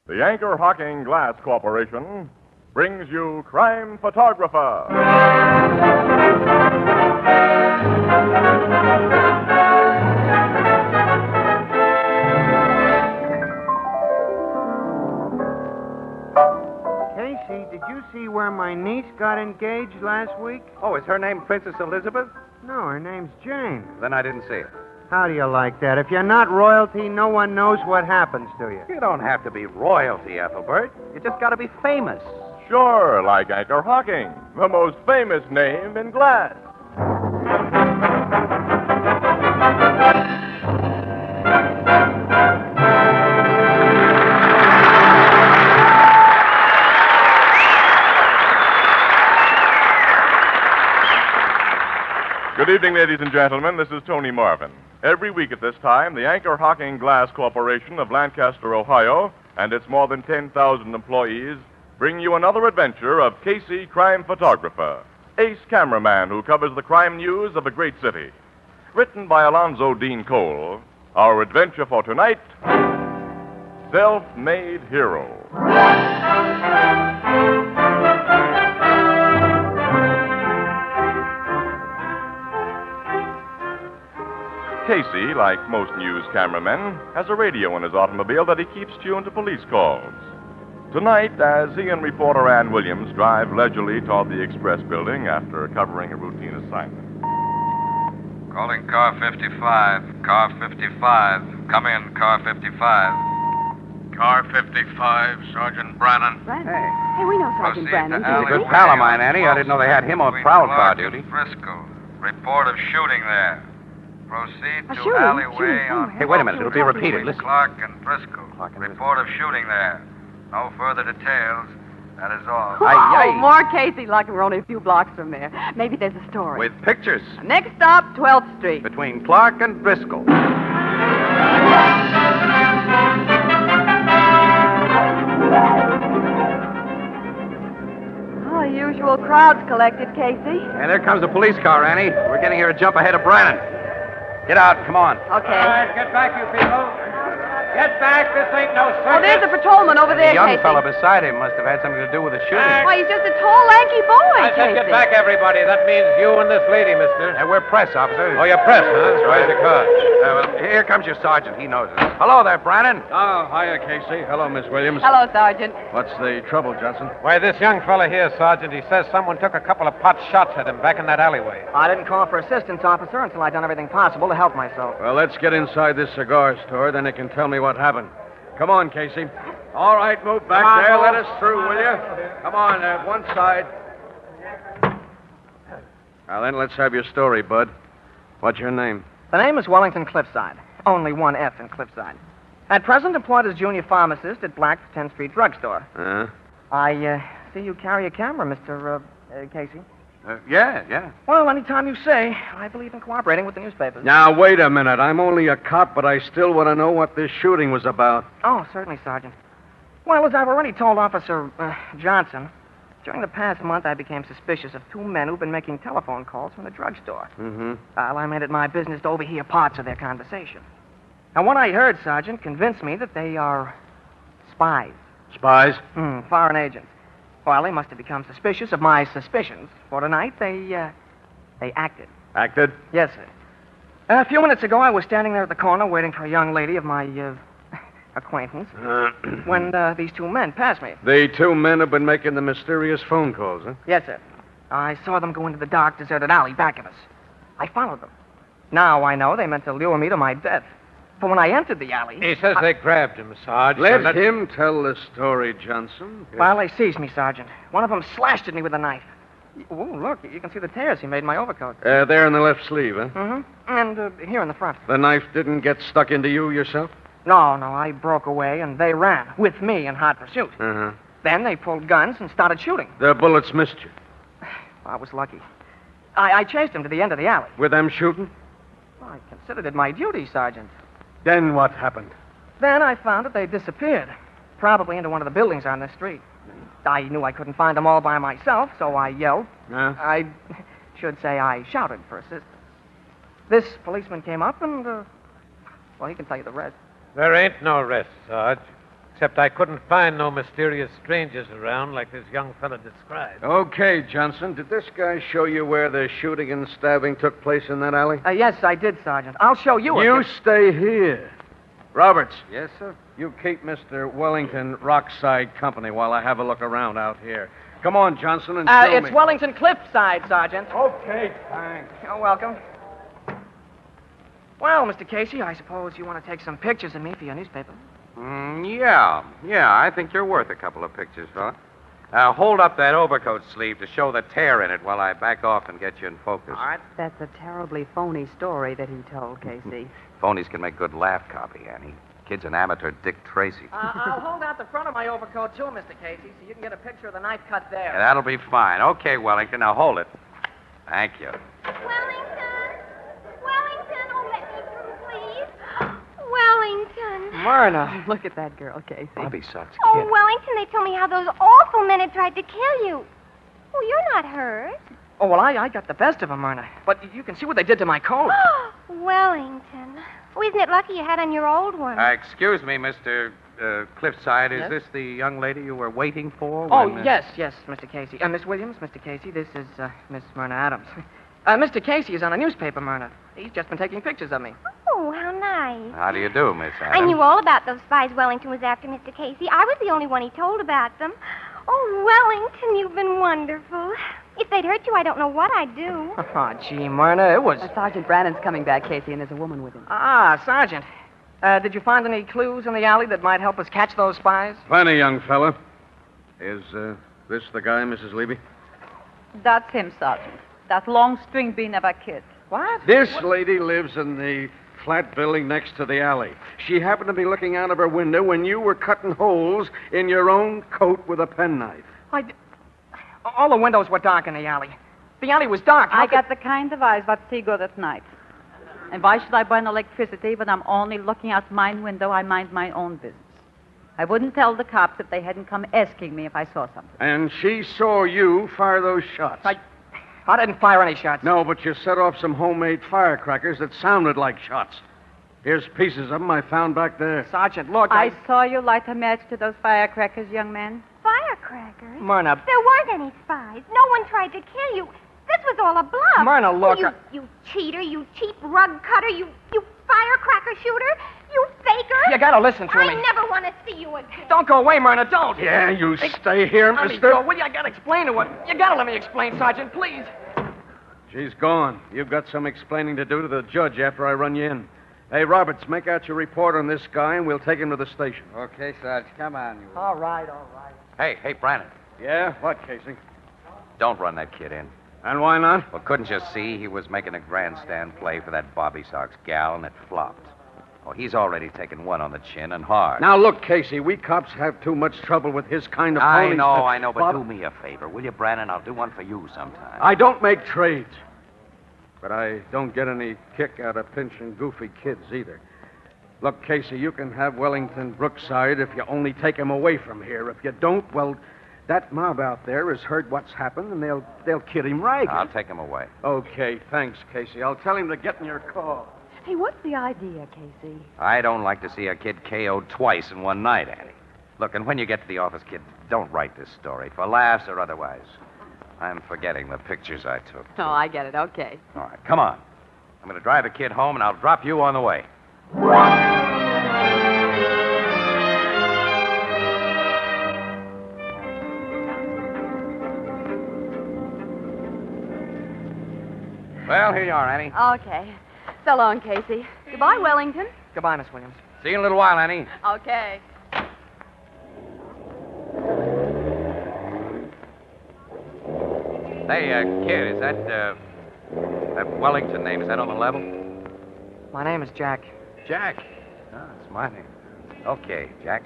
The Anchor Hocking Glass Corporation brings you Crime Photographer. Casey, did you see where my niece got engaged last week? Oh, is her name Princess Elizabeth? No, her name's Jane. Then I didn't see it. How do you like that? If you're not royalty, no one knows what happens to you. You don't have to be royalty, Ethelbert. You just got to be famous. Sure, like Anchor Hocking, the most famous name in glass. Good evening, ladies and gentlemen. This is Tony Marvin. Every week at this time, the Anchor Hocking Glass Corporation of Lancaster, Ohio, and its more than 10,000 employees bring you another adventure of Casey, crime photographer, ace cameraman who covers the crime news of a great city. Written by Alonzo Dean Cole, our adventure for tonight, Self-Made Hero. Casey, like most news cameramen, has a radio in his automobile that he keeps tuned to police calls. Tonight, as he and reporter Ann Williams drive leisurely toward the Express building after covering a routine assignment. Calling car 55. Car 55. Come in, car 55. Car 55, Sergeant Brannon. Brannon? Hey. Hey, we know Sergeant Proceed Brannon. to He's a alleyway good pal of mine, on Annie. I didn't know they had him on between prowl car Clark duty. and Frisco. Report of shooting there. Proceed A to shooting? alleyway Shooting. on Hey, wait a minute. It'll be repeated. between Listen. Clark and Frisco. Clark and Report of shooting there. No further details. That is all. Oh, Aye, aye. more Casey, like we're only a few blocks from there. Maybe there's a story. With pictures Next stop, 12th Street. between Clark and Driscoll. Oh, the usual crowd's collected, Casey. And there comes a police car, Annie. We're getting here a jump ahead of Brannon. Get out. Come on. Okay. Get back, you people. Get back. This ain't no Oh, circus. there's a patrolman over there, The young Casey. fellow beside him must have had something to do with the shooting. Why, he's just a tall, lanky boy, I said Casey. get back, everybody. That means you and this lady, mister. We're press officers. Oh, you're press, huh? Right the car. Well, here comes your sergeant. He knows us. Hello there, Brannon. Oh, hiya, Casey. Hello, Miss Williams. Hello, Sergeant. What's the trouble, Johnson? Why, this young fella here, Sergeant, he says someone took a couple of pot shots at him back in that alleyway. I didn't call for assistance, officer, until I'd done everything possible to help myself. Well, let's get inside this cigar store, then they can tell me what happened. Come on, Casey. All right, move back there. Let us through, will you? Come on, one side. Now, then, let's have your story, Bud. What's your name? The name is Wellington Cliffside. Only one F in Cliffside. At present employed as junior pharmacist at Black's 10th Street Drugstore. Huh? I see you carry a camera, Mr. Casey. Yeah. Well, anytime you say. I believe in cooperating with the newspapers. Now, wait a minute. I'm only a cop, but I still want to know what this shooting was about. Oh, certainly, Sergeant. Well, as I've already told Officer Johnson, during the past month I became suspicious of two men who've been making telephone calls from the drugstore. Mm-hmm. Well, I made it my business to overhear parts of their conversation. And what I heard, Sergeant, convinced me that they are spies. Spies? Foreign agents. Well, they must have become suspicious of my suspicions. For tonight, they acted. Acted? Yes, sir. A few minutes ago, I was standing there at the corner waiting for a young lady of my acquaintance when these two men passed me. The two men have been making the mysterious phone calls, huh? Yes, sir. I saw them go into the dark, deserted alley back of us. I followed them. Now I know they meant to lure me to my death. For when I entered the alley... He says they grabbed him, Sarge. Let him tell the story, Johnson. Well, they seized me, Sergeant. One of them slashed at me with a knife. Oh, look, you can see the tears he made in my overcoat. There in the left sleeve, huh? Mm-hmm. And here in the front. The knife didn't get stuck into you yourself? No, I broke away, and they ran, with me in hot pursuit. Uh-huh. Then they pulled guns and started shooting. The bullets missed you. I was lucky. I chased them to the end of the alley. With them shooting? Well, I considered it my duty, Sergeant. Then what happened? Then I found that they disappeared, probably into one of the buildings on this street. I knew I couldn't find them all by myself, so I yelled. Huh? I should say I shouted for assistance. This policeman came up and, well, he can tell you the rest. There ain't no rest, Sarge. Except I couldn't find no mysterious strangers around like this young fella described. Okay, Johnson. Did this guy show you where the shooting and stabbing took place in that alley? Yes, I did, Sergeant. I'll show you. You stay here. Roberts, Yes, sir. you keep Mr. Wellington Rockside company while I have a look around out here. Come on, Johnson, and show It's me. Wellington Cliffside, Sergeant. Okay, thanks. You're welcome. Well, Mr. Casey, I suppose you want to take some pictures of me for your newspaper. Yeah, I think you're worth a couple of pictures, fella. Hold up that overcoat sleeve to show the tear in it while I back off and get you in focus. All right. That's a terribly phony story that he told, Casey. Phonies can make good laugh copy, Annie. Kid's an amateur Dick Tracy. I'll hold out the front of my overcoat, too, Mr. Casey, so you can get a picture of the knife cut there. Yeah, that'll be fine. Okay, Wellington, now hold it. Thank you. Wellington! Wellington, oh, let me through, please. Wellington. Myrna. Look at that girl, Casey. Bobby sucks kid. Oh, Wellington, they told me how those awful men had tried to kill you. Oh, you're not hurt. Oh, well, I got the best of them, Myrna. But you can see what they did to my coat. Wellington. Oh, isn't it lucky you had on your old one? Excuse me, Mr. Cliffside. Is Yes? this the young lady you were waiting for? Oh, when, yes, Mr. Casey. Miss Williams, Mr. Casey, this is Miss Myrna Adams. Mr. Casey is on a newspaper, Myrna. He's just been taking pictures of me. Oh, how nice. How do you do, Miss I Adams? knew all about those spies Wellington was after, Mr. Casey. I was the only one he told about them. Oh, Wellington, you've been wonderful. If they'd hurt you, I don't know what I'd do. Oh, gee, Myrna, it was... Sergeant Brannon's coming back, Casey, and there's a woman with him. Sergeant. Did you find any clues in the alley that might help us catch those spies? Plenty, young fella. Is this the guy, Mrs. Levy? That's him, Sergeant. That long string bean of a kid. What? This lady lives in the flat building next to the alley. She happened to be looking out of her window when you were cutting holes in your own coat with a penknife. All the windows were dark in the alley. The alley was dark. I got the kind of eyes that see good at night. And why should I burn electricity when I'm only looking out my window? I mind my own business. I wouldn't tell the cops if they hadn't come asking me if I saw something. And she saw you fire those shots. I didn't fire any shots. No, but you set off some homemade firecrackers that sounded like shots. Here's pieces of them I found back there. Sergeant, look, I saw you light a match to those firecrackers, young man. Firecrackers? Myrna. There weren't any spies. No one tried to kill you. This was all a bluff. Myrna, look, Oh, you cheater, you cheap rug cutter, you firecracker shooter, you faker. You gotta listen to me. I never want to see you again. Don't go away, Myrna, don't. Yeah, you stay here, Let me mister. go, will you? I gotta explain to her. You gotta let me explain, Sergeant, please. She's gone. You've got some explaining to do to the judge after I run you in. Hey, Roberts, make out your report on this guy, and we'll take him to the station. Okay, Sarge, come on. You. All right. Hey, Brannon. Yeah? What, Casey? Don't run that kid in. And why not? Well, couldn't you see he was making a grandstand play for that Bobby Sox gal, and it flopped? Oh, he's already taken one on the chin and hard. Now, look, Casey, we cops have too much trouble with his kind of I ponies. know, but Bob- do me a favor, will you, Brannon? I'll do one for you sometime. I don't make trades. But I don't get any kick out of pinching goofy kids either. Look, Casey, you can have Wellington Brookside if you only take him away from here. If you don't, well, that mob out there has heard what's happened, and they'll kid him ragged. I'll take him away. Okay, thanks, Casey. I'll tell him to get in your car. Hey, what's the idea, Casey? I don't like to see a kid KO'd twice in one night, Annie. Look, and when you get to the office, kid, don't write this story, for laughs or otherwise. I'm forgetting the pictures I took. Oh, I get it. Okay. All right, come on. I'm going to drive the kid home, and I'll drop you on the way. Well, here you are, Annie. Okay. So long, Casey. Goodbye, Wellington. Goodbye, Miss Williams. See you in a little while, Annie. Okay. Hey, kid, is that Wellington name, is that on the level? My name is Jack. Jack. Oh, that's my name. Okay, Jack.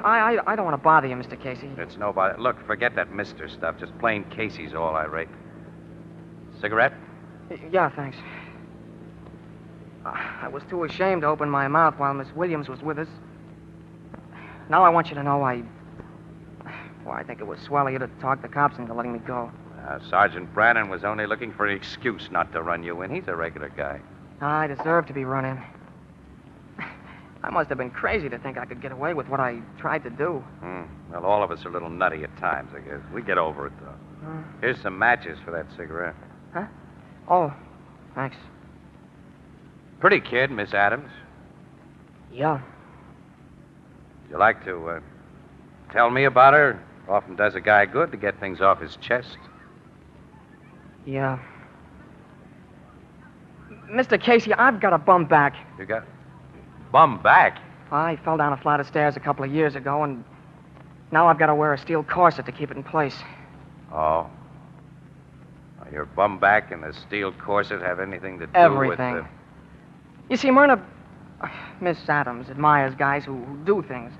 I don't want to bother you, Mr. Casey. It's nobody. Look, forget that Mr. stuff. Just plain Casey's all I rate. Cigarette? Yeah, thanks. I was too ashamed to open my mouth while Miss Williams was with us. Now I want you to know I think it was swell of you to talk the cops into letting me go. Sergeant Brannon was only looking for an excuse not to run you in. He's a regular guy. I deserve to be run in. I must have been crazy to think I could get away with what I tried to do. Well, all of us are a little nutty at times, I guess. We get over it, though. Here's some matches for that cigarette. Huh? Oh, thanks. Pretty kid, Miss Adams. Yeah. You like to tell me about her? Often does a guy good to get things off his chest. Yeah. Mr. Casey, I've got a bum back. You got bum back? I fell down a flight of stairs a couple of years ago, and now I've got to wear a steel corset to keep it in place. Oh. Well, your bum back and the steel corset have anything to do Everything. with You see, Myrna, Miss Adams admires guys who do things.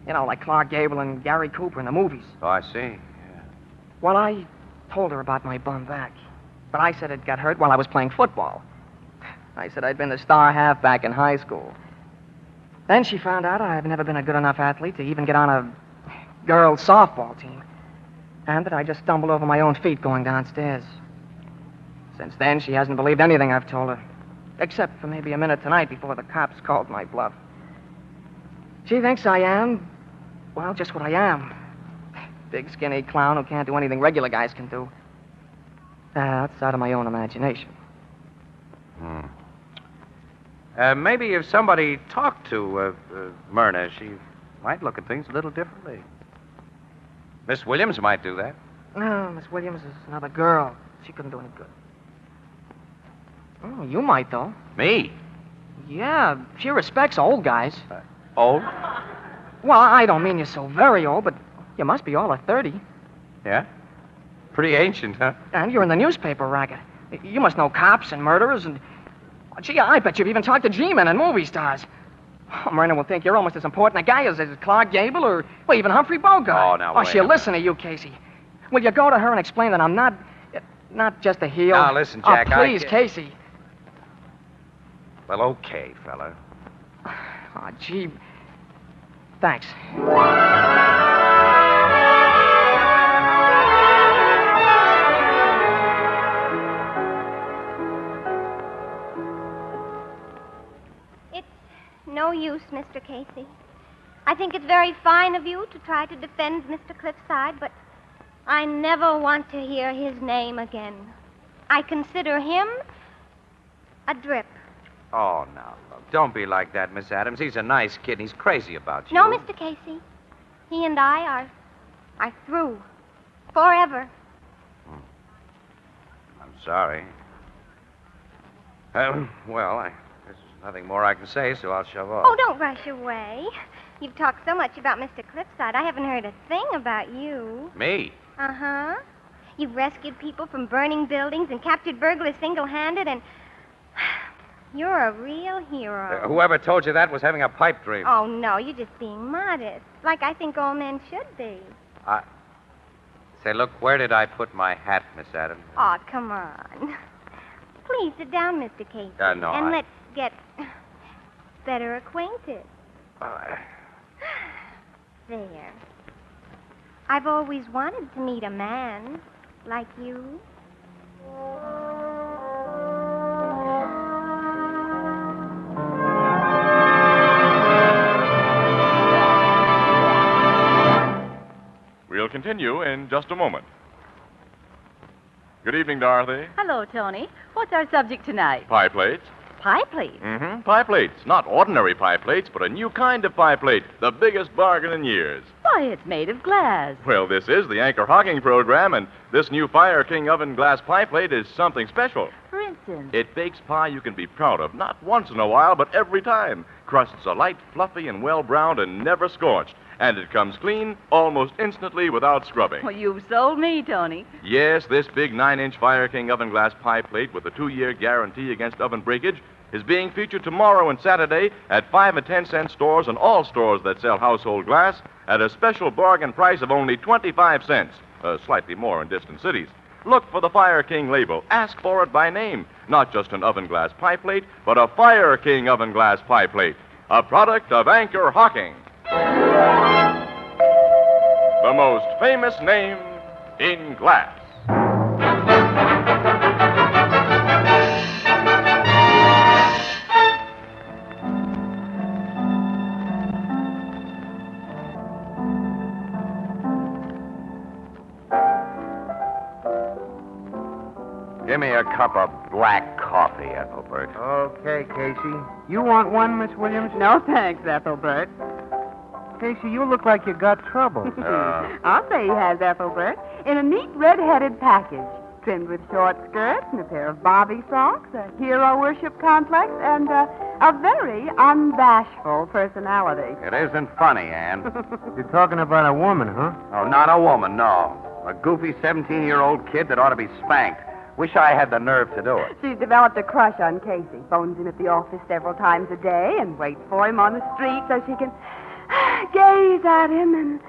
You know, like Clark Gable and Gary Cooper in the movies. Oh, I see. Yeah. Well, I told her about my bum back, but I said it got hurt while I was playing football. I said I'd been the star halfback in high school. Then she found out I've never been a good enough athlete to even get on a girls' softball team, and that I just stumbled over my own feet going downstairs. Since then, she hasn't believed anything I've told her, except for maybe a minute tonight before the cops called my bluff. She thinks I am, well, just what I am. Big, skinny clown who can't do anything regular guys can do. Outside of my own imagination. Maybe if somebody talked to Myrna, she might look at things a little differently. Miss Williams might do that. No, Miss Williams is another girl. She couldn't do any good. Oh, you might, though. Me? Yeah, she respects old guys. Old? Well, I don't mean you're so very old, but you must be all of 30. Yeah? Pretty ancient, huh? And you're in the newspaper racket. You must know cops and murderers and... Gee, I bet you've even talked to G-men and movie stars. Oh, Myrna will think you're almost as important a guy as Clark Gable or well, even Humphrey Bogart. Oh, now, wait she'll a listen to you, Casey. Will you go to her and explain that I'm not just a heel? Now, listen, Jack, Oh, please, Casey. Well, okay, fella. Oh, gee. Thanks. No use, Mr. Casey. I think it's very fine of you to try to defend Mr. Cliffside, but I never want to hear his name again. I consider him a drip. Oh, now, look, don't be like that, Miss Adams. He's a nice kid. He's crazy about you. No, Mr. Casey. He and I are through. Forever. I'm sorry. Well, there's nothing more I can say, so I'll shove off. Oh, don't rush away. You've talked so much about Mr. Cliffside, I haven't heard a thing about you. Me? Uh-huh. You've rescued people from burning buildings and captured burglars single-handed, and you're a real hero. Whoever told you that was having a pipe dream. Oh, no, you're just being modest, like I think all men should be. Say, look, where did I put my hat, Miss Adams? Oh, come on. Please sit down, Mr. Casey. No, and let's get better acquainted. There. I've always wanted to meet a man like you. We'll continue in just a moment. Good evening, Dorothy. Hello, Tony. What's our subject tonight? Pie plates. Pie plates. Mm-hmm. Pie plates. Not ordinary pie plates, but a new kind of pie plate. The biggest bargain in years. Why, it's made of glass. Well, this is the Anchor Hocking program, and this new Fire King oven glass pie plate is something special. For instance? It bakes pie you can be proud of, not once in a while, but every time. Crusts are light, fluffy, and well-browned and never scorched. And it comes clean almost instantly without scrubbing. Well, you've sold me, Tony. Yes, this big 9-inch Fire King oven glass pie plate with a 2-year guarantee against oven breakage is being featured tomorrow and Saturday at 5 and 10-cent stores and all stores that sell household glass at a special bargain price of only 25 cents, slightly more in distant cities. Look for the Fire King label. Ask for it by name. Not just an oven glass pie plate, but a Fire King oven glass pie plate. A product of Anchor Hocking. The most famous name in glass. Give me a cup of black coffee, Ethelbert. Okay, Casey. You want one, Miss Williams? No thanks, Ethelbert. Casey, you look like you got trouble. I'll say he has, Ethelbert. In a neat red-headed package, trimmed with short skirts and a pair of bobby socks, a hero worship complex, and a very unbashful personality. It isn't funny, Ann. You're talking about a woman, huh? Oh, not a woman, no. A goofy 17-year-old kid that ought to be spanked. Wish I had the nerve to do it. She's developed a crush on Casey. Phones him at the office several times a day and waits for him on the street so she can gaze at him and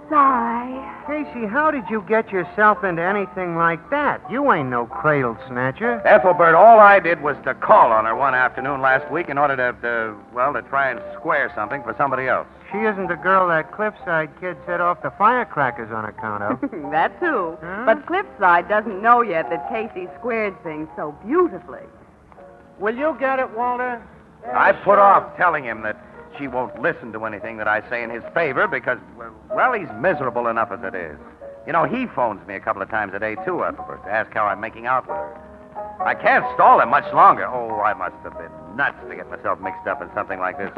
sigh. Casey, how did you get yourself into anything like that? You ain't no cradle snatcher. Ethelbert, all I did was to call on her one afternoon last week in order to try and square something for somebody else. She isn't the girl that Cliffside kid set off the firecrackers on account of. That too. Huh? But Cliffside doesn't know yet that Casey squared things so beautifully. Will you get it, Walter? I put off telling him that she won't listen to anything that I say in his favor because, well, he's miserable enough as it is. You know, he phones me a couple of times a day, too, Ethelbert, to ask how I'm making out with her. I can't stall him much longer. Oh, I must have been nuts to get myself mixed up in something like this.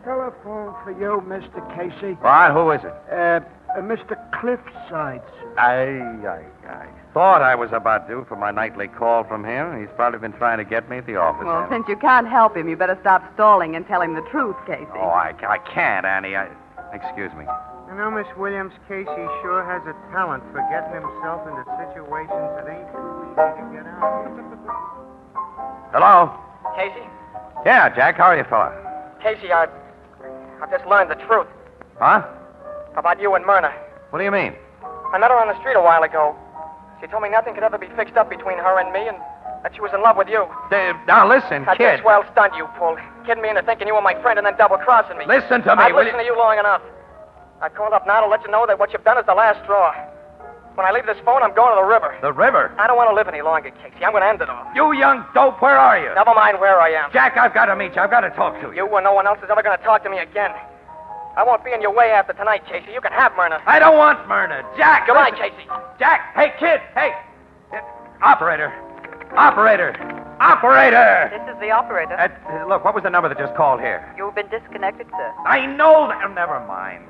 Telephone for you, Mr. Casey. What? Who is it? Mr. Cliffside. I thought I was about due for my nightly call from him. He's probably been trying to get me at the office. Well, since you can't help him, you better stop stalling and tell him the truth, Casey. Oh, I can't, Annie. Excuse me. You know, Miss Williams, Casey sure has a talent for getting himself into situations that ain't too easy to get out of. Hello? Casey? Yeah, Jack, how are you, fella? Casey, I've just learned the truth Huh? about you and Myrna. What do you mean? I met her on the street a while ago. She told me nothing could ever be fixed up between her and me, and that she was in love with you. Now, listen, That's kid. a swell stunt you pulled. Kidding me into thinking you were my friend and then double-crossing me. Listen to me, I've will listened to you long enough. I called up now to let you know that what you've done is the last straw. When I leave this phone, I'm going to the river. The river? I don't want to live any longer, Casey. I'm going to end it all. You young dope, where are you? Never mind where I am. Jack, I've got to meet you. I've got to talk to you. You or no one else is ever going to talk to me again. I won't be in your way after tonight, Casey. You can have Myrna. I don't want Myrna. Jack, Goodbye, listen. Casey. Jack, hey, kid, hey. Operator. Operator. Operator. This is the operator. Look, what was the number that just called here? You've been disconnected, sir. I know that. Oh, never mind.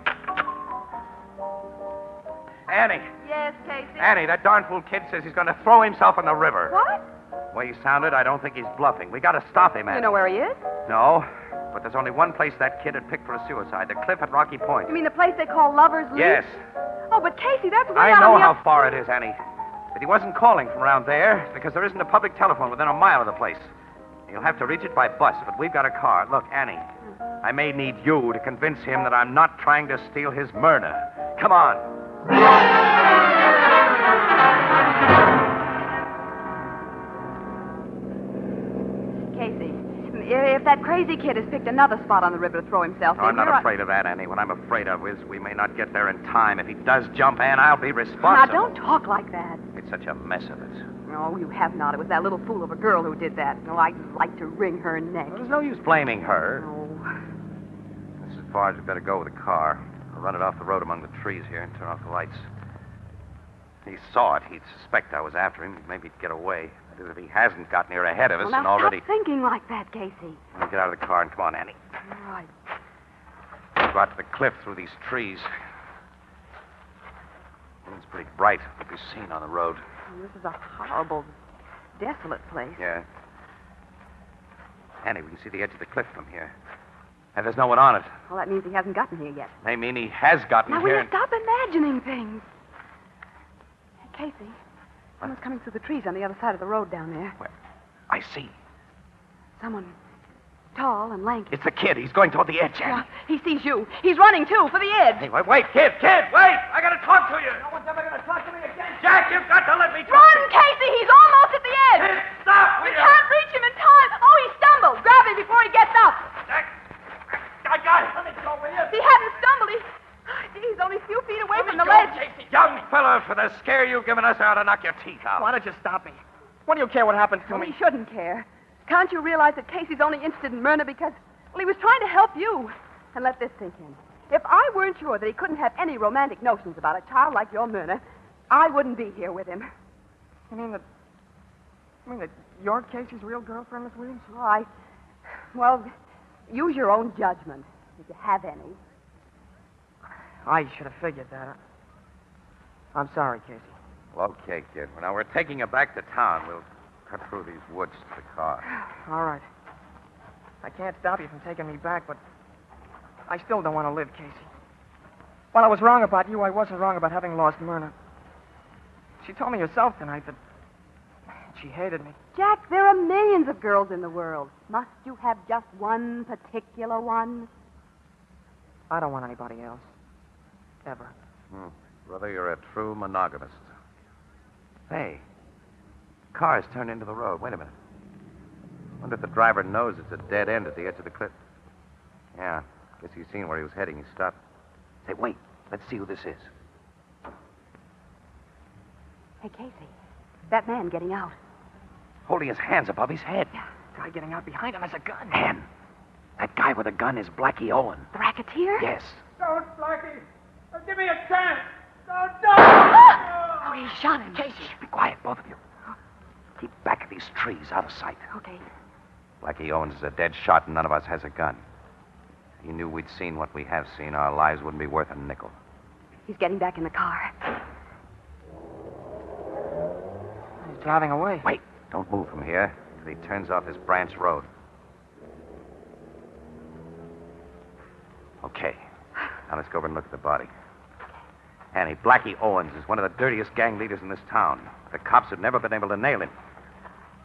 Annie. Yes, Casey? Annie, that darn fool kid says he's going to throw himself in the river. What? The way he sounded, I don't think he's bluffing. We got to stop him, Annie. You know where he is? No, but there's only one place that kid had picked for a suicide, the cliff at Rocky Point. You mean the place they call Lover's Leap? Yes. Oh, but Casey, that's way I out know on the how far it is, Annie. But he wasn't calling from around there because there isn't a public telephone within a mile of the place. You'll have to reach it by bus, but we've got a car. Look, Annie, I may need you to convince him that I'm not trying to steal his Myrna. Come on. Casey, if that crazy kid has picked another spot on the river to throw himself in, I'm not afraid of that, Annie. What I'm afraid of is we may not get there in time. If he does jump, Ann, I'll be responsible. Now, don't talk like that. It's such a mess of it. No, you have not. It was that little fool of a girl who did that. No, I'd like to wring her neck. There's no use blaming her. Oh. This is as far as we better go with the car. I'll run it off the road among the trees here and turn off the lights. If he saw it, he'd suspect I was after him. Maybe he'd get away. That is, if he hasn't got near ahead of us Well, now and already... stop thinking like that, Casey. Now get out of the car and come on, Annie. All right. We'll go out to the cliff through these trees. It's pretty bright. It'll be seen on the road. This is a horrible, desolate place. Yeah. Annie, we can see the edge of the cliff from here. And there's no one on it. Well, that means he hasn't gotten here yet. They mean he has gotten Now, here. will you stop imagining things? Hey, Casey, someone's coming through the trees on the other side of the road down there. Where? I see. Someone tall and lanky. It's the kid. He's going toward the edge, Annie. Yeah, he sees you. He's running, too, for the edge. Hey, wait, kid, wait! I gotta talk to you. No one's ever gonna talk to me again. Jack, you've got to let me talk. Run, Casey! He's almost at the edge. Kid, stop! We can't reach him in time. Oh, he stumbled. Grab him before he gets up. Jack, I got it. Let me go, will you? If he hadn't stumbled, he's only a few feet away from the ledge. Casey. Young fella, for the scare you've given us, I ought to knock your teeth out. Why don't you stop me? What do you care what happens to Well, me? he shouldn't care. Can't you realize that Casey's only interested in Myrna because, well, he was trying to help you? And let this sink in. If I weren't sure that he couldn't have any romantic notions about a child like your Myrna, I wouldn't be here with him. You mean that you're Casey's real girlfriend, Miss Williams? Well, use your own judgment, if you have any. I should have figured that. I'm sorry, Casey. Well, okay, kid. Now, we're taking you back to town. We'll cut through these woods to the car. All right. I can't stop you from taking me back, but I still don't want to live, Casey. While I was wrong about you, I wasn't wrong about having lost Myrna. She told me herself tonight that she hated me. Jack, there are millions of girls in the world. Must you have just one particular one? I don't want anybody else. Ever. Brother, you're a true monogamist. Hey, car's turned into the road. Wait a minute. Wonder if the driver knows it's a dead end at the edge of the cliff. Yeah, guess he's seen where he was heading. He stopped. Say, wait. Let's see who this is. Hey, Casey, that man getting out. Holding his hands above his head. Guy getting out behind him has a gun. Man, that guy with a gun is Blackie Owen. The racketeer? Yes. Don't, Blackie. Give me a chance. Don't. Oh, he shot him. Casey, be quiet, both of you. Keep back of these trees, out of sight. Okay. Blackie Owens is a dead shot, and none of us has a gun. If he knew we'd seen what we have seen, our lives wouldn't be worth a nickel. He's getting back in the car. He's driving away. Wait, don't move from here until he turns off this branch road. Okay. Now let's go over and look at the body. Annie, Blackie Owens is one of the dirtiest gang leaders in this town. The cops have never been able to nail him.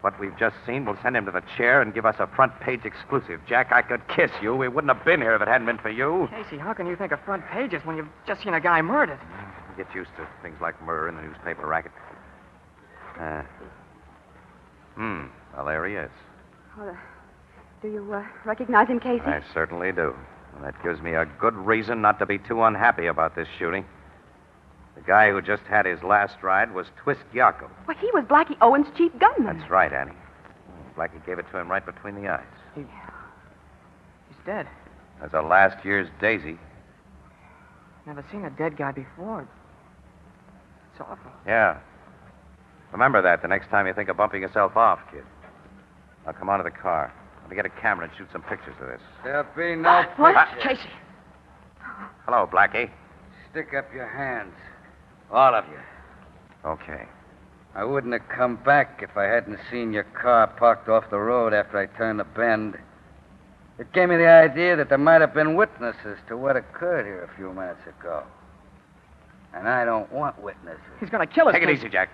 What we've just seen will send him to the chair and give us a front-page exclusive. Jack, I could kiss you. We wouldn't have been here if it hadn't been for you. Casey, how can you think of front pages when you've just seen a guy murdered? Get used to things like murder in the newspaper racket. Well, there he is. Do you recognize him, Casey? I certainly do. And that gives me a good reason not to be too unhappy about this shooting. The guy who just had his last ride was Twist Yaco. Well, he was Blackie Owen's chief gunman. That's right, Annie. Blackie gave it to him right between the eyes. He's dead. As a last year's daisy. Never seen a dead guy before. It's awful. Yeah. Remember that the next time you think of bumping yourself off, kid. Now come on to the car. Let me get a camera and shoot some pictures of this. There'll be no What? picture. Casey. Hello, Blackie. Stick up your hands. All of you. Okay. I wouldn't have come back if I hadn't seen your car parked off the road after I turned the bend. It gave me the idea that there might have been witnesses to what occurred here a few minutes ago. And I don't want witnesses. He's going to kill us. Take it easy, Jack.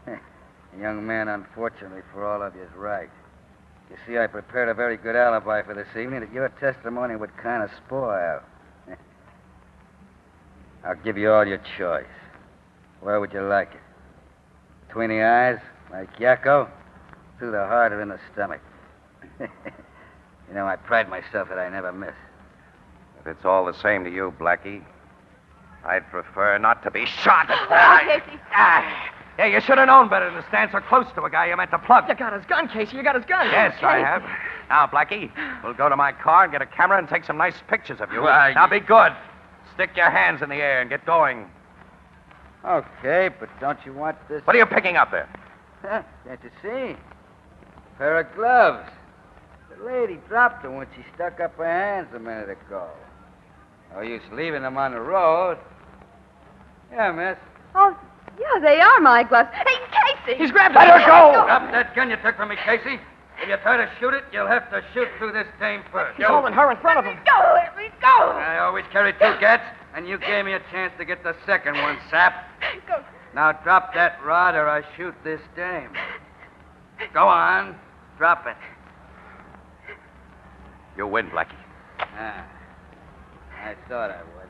The young man, unfortunately for all of you, is right. You see, I prepared a very good alibi for this evening that your testimony would kind of spoil. I'll give you all your choice. Where would you like it? Between the eyes, like Yakko? Through the heart or in the stomach? You know, I pride myself that I never miss. If it's all the same to you, Blackie, I'd prefer not to be shot. Casey. Yeah, you should have known better than to stand so close to a guy you meant to plug. You got his gun, Casey. You got his gun. Yes, Okay. I have. Now, Blackie, we'll go to my car and get a camera and take some nice pictures of you. Why, Now, be good. Stick your hands in the air and get going. Okay, but don't you want this... What are you picking up there? Can't you see? A pair of gloves. The lady dropped them when she stuck up her hands a minute ago. No use leaving them on the road. Yeah, miss. Oh, yeah, they are my gloves. Hey, Casey! He's grabbed Let it. her go! Drop that gun you took from me, Casey. If you try to shoot it, you'll have to shoot through this dame first. He's holding her in front of him. Go, let me go! I always carry two gats, and you gave me a chance to get the second one, sap. Go. Now drop that rod or I shoot this dame. Go on. Drop it. You win, Blackie. Ah, I thought I would.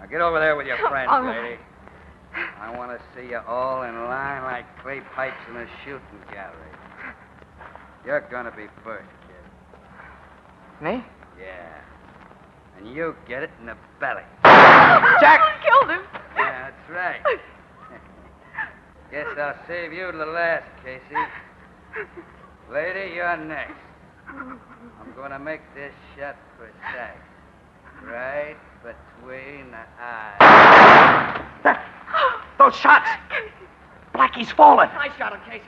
Now get over there with your friends, Oh. lady. I want to see you all in line like clay pipes in a shooting gallery. You're gonna be first, kid. Me? Yeah. And you get it in the belly. Jack! I killed him. Yeah, that's right. Guess I'll save you to the last, Casey. Lady, you're next. I'm gonna make this shot precise. Right between the eyes. Those shots! Blackie's fallen. I shot him, Casey.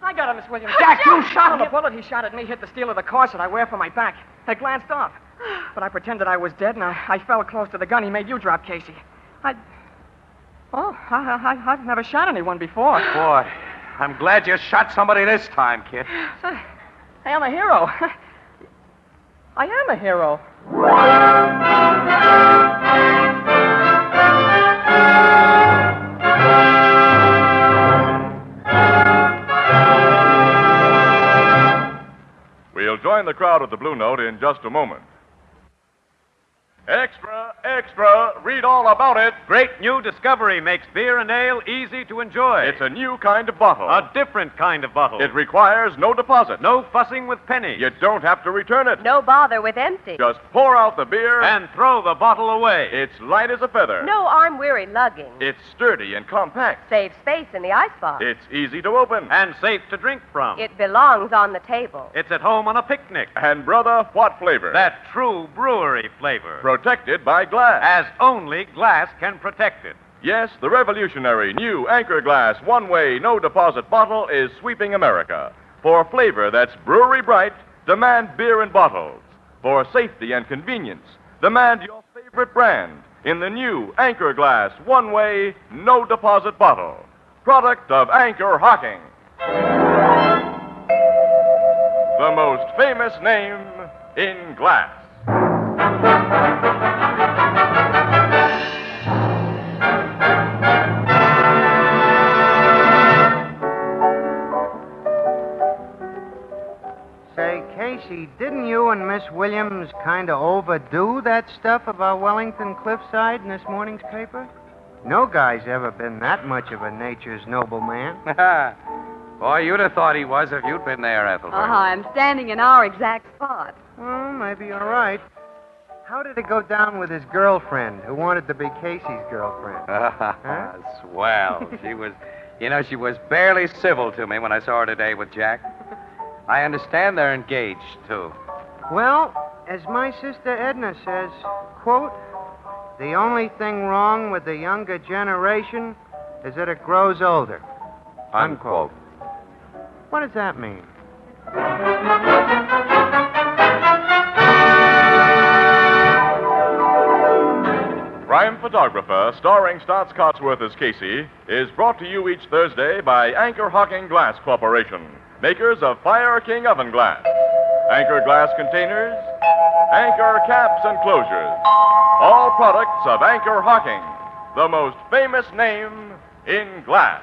I got him, Miss Williams. Jack, you shot him. The bullet he shot at me hit the steel of the corset I wear for my back. It glanced off. But I pretended I was dead, and I fell close to the gun he made you drop, Casey. I've never shot anyone before. Boy, I'm glad you shot somebody this time, kid. I am a hero. I am a hero. We'll join the crowd at the Blue Note in just a moment. Extra, extra, read all about it. Great new discovery makes beer and ale easy to enjoy. It's a new kind of bottle. A different kind of bottle. It requires no deposit. No fussing with pennies. You don't have to return it. No bother with empty. Just pour out the beer and throw the bottle away. It's light as a feather. No arm-weary lugging. It's sturdy and compact. Saves space in the icebox. It's easy to open. And safe to drink from. It belongs on the table. It's at home on a picnic. And, brother, what flavor? That true brewery flavor. Protected by glass. As only glass can protect it. Yes, the revolutionary new Anchor Glass one-way, no-deposit bottle is sweeping America. For flavor that's brewery bright, demand beer in bottles. For safety and convenience, demand your favorite brand in the new Anchor Glass one-way, no-deposit bottle. Product of Anchor Hocking. The most famous name in glass. Say, Casey, didn't you and Miss Williams kind of overdo that stuff about Wellington Cliffside in this morning's paper? No guy's ever been that much of a nature's nobleman. Boy, you'd have thought he was if you'd been there, Ethelbert. I'm standing in our exact spot. Well, maybe you're right. How did it go down with his girlfriend, who wanted to be Casey's girlfriend? Huh? Swell. She was barely civil to me when I saw her today with Jack. I understand they're engaged, too. Well, as my sister Edna says, quote, the only thing wrong with the younger generation is that it grows older. Unquote. What does that mean? Crime Photographer, starring Stotts Cotsworth as Casey, is brought to you each Thursday by Anchor Hocking Glass Corporation, makers of Fire King oven glass, Anchor glass containers, Anchor caps and closures. All products of Anchor Hocking, the most famous name in glass.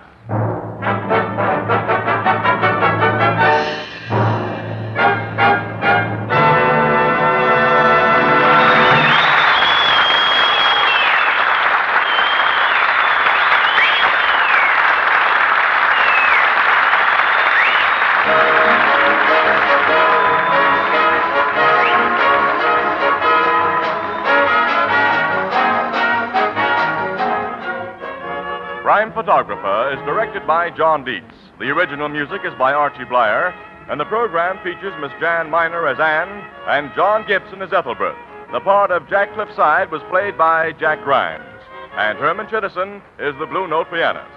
Crime Photographer is directed by John Dietz. The original music is by Archie Blyer, and the program features Miss Jan Miner as Anne and John Gibson as Ethelbert. The part of Jack Cliffside was played by Jack Grimes, and Herman Chittison is the Blue Note pianist.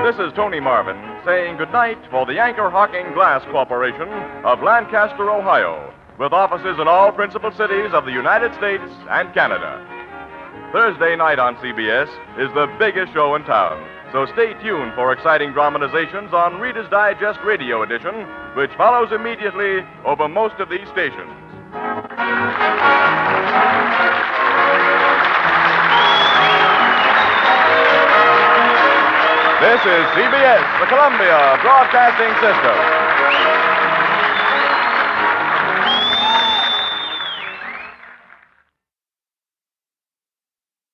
This is Tony Marvin saying goodnight for the Anchor Hocking Glass Corporation of Lancaster, Ohio, with offices in all principal cities of the United States and Canada. Thursday night on CBS is the biggest show in town, so stay tuned for exciting dramatizations on Reader's Digest Radio Edition, which follows immediately over most of these stations. This is CBS, the Columbia Broadcasting System.